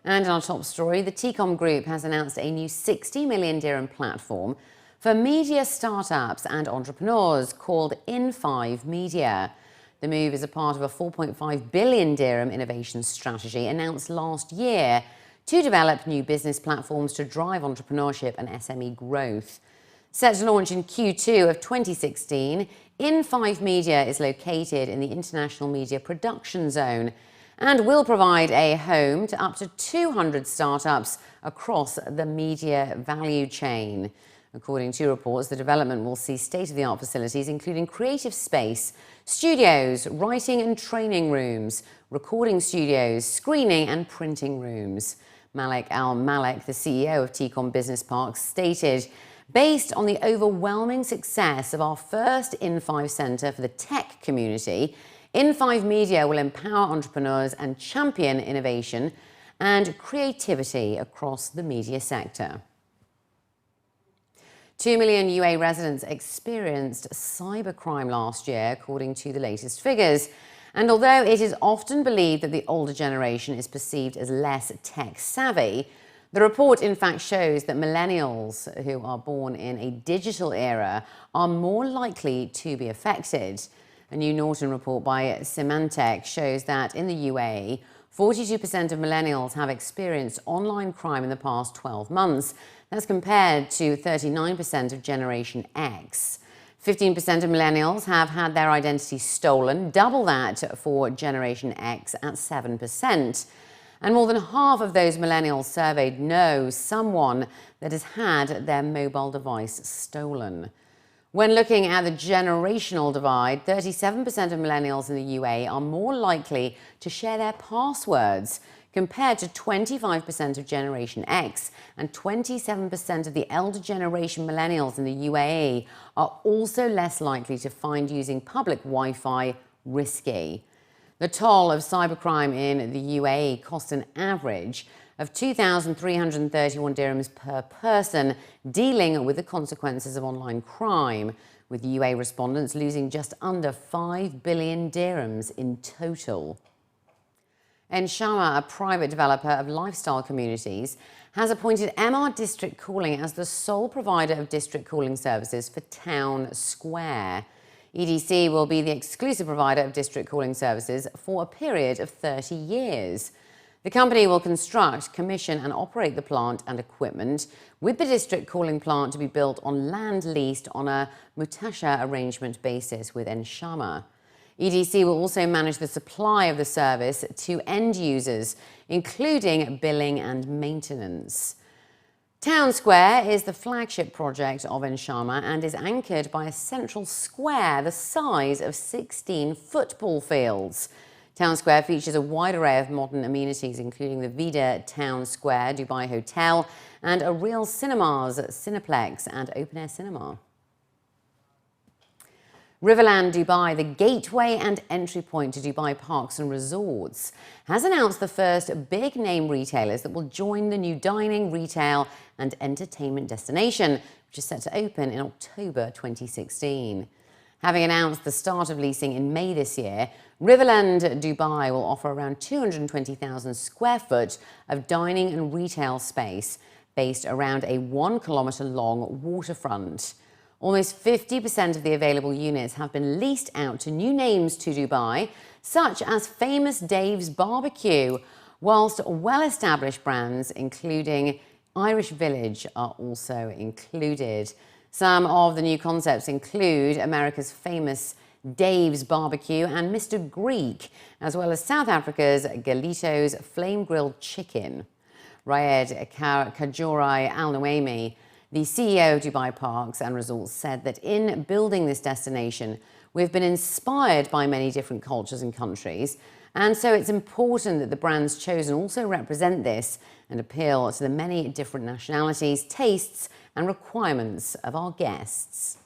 And in our top story, the Tecom Group has announced a new 60 million dirham platform for media startups and entrepreneurs called In5 Media. The move is a part of a 4.5 billion dirham innovation strategy announced last year to develop new business platforms to drive entrepreneurship and SME growth. Set to launch in Q2 of 2016, In5 Media is located in the International Media Production Zone and will provide a home to up to 200 startups across the media value chain. According to reports, the development will see state-of-the-art facilities including creative space, studios, writing and training rooms, recording studios, screening and printing rooms. Malik Al-Malik, the CEO of Tecom Business Parks, stated, "Based on the overwhelming success of our first In5 Centre for the tech community, In5 Media will empower entrepreneurs and champion innovation and creativity across the media sector." 2 million UAE residents experienced cybercrime last year, according to the latest figures. And although it is often believed that the older generation is perceived as less tech-savvy, the report in fact shows that millennials who are born in a digital era are more likely to be affected. A new Norton report by Symantec shows that in the UAE, 42% of millennials have experienced online crime in the past 12 months. That's compared to 39% of Generation X. 15% of millennials have had their identity stolen, double that for Generation X at 7%. And more than half of those millennials surveyed know someone that has had their mobile device stolen. When looking at the generational divide, 37% of millennials in the UAE are more likely to share their passwords, compared to 25% of Generation X, and 27% of the elder generation millennials in the UAE are also less likely to find using public Wi-Fi risky. The toll of cybercrime in the UAE cost an average of 2,331 dirhams per person dealing with the consequences of online crime, with UAE respondents losing just under 5 billion dirhams in total. Emaar, a private developer of lifestyle communities, has appointed Emaar District Cooling as the sole provider of district cooling services for Town Square. EDC will be the exclusive provider of district cooling services for a period of 30 years. The company will construct, commission and operate the plant and equipment, with the district cooling plant to be built on land leased on a mutasha arrangement basis with Emaar. EDC will also manage the supply of the service to end users, including billing and maintenance. Town Square is the flagship project of Emaar and is anchored by a central square the size of 16 football fields. Town Square features a wide array of modern amenities, including the Vida Town Square Dubai Hotel and a Real Cinemas, Cineplex and open-air cinema. Riverland Dubai, the gateway and entry point to Dubai parks and resorts, has announced the first big-name retailers that will join the new dining, retail and entertainment destination, which is set to open in October 2016. Having announced the start of leasing in May this year, Riverland Dubai will offer around 220,000 square foot of dining and retail space based around a 1 kilometre long waterfront. Almost 50% of the available units have been leased out to new names to Dubai, such as famous Dave's Barbecue, whilst well-established brands, including Irish Village, are also included. Some of the new concepts include America's famous Dave's Barbecue and Mr. Greek, as well as South Africa's Galito's flame-grilled chicken. Rayed Kajorai Al-Nuaimi, the CEO of Dubai Parks and Resorts, said that in building this destination, we've been inspired by many different cultures and countries, and so it's important that the brands chosen also represent this and appeal to the many different nationalities, tastes and requirements of our guests.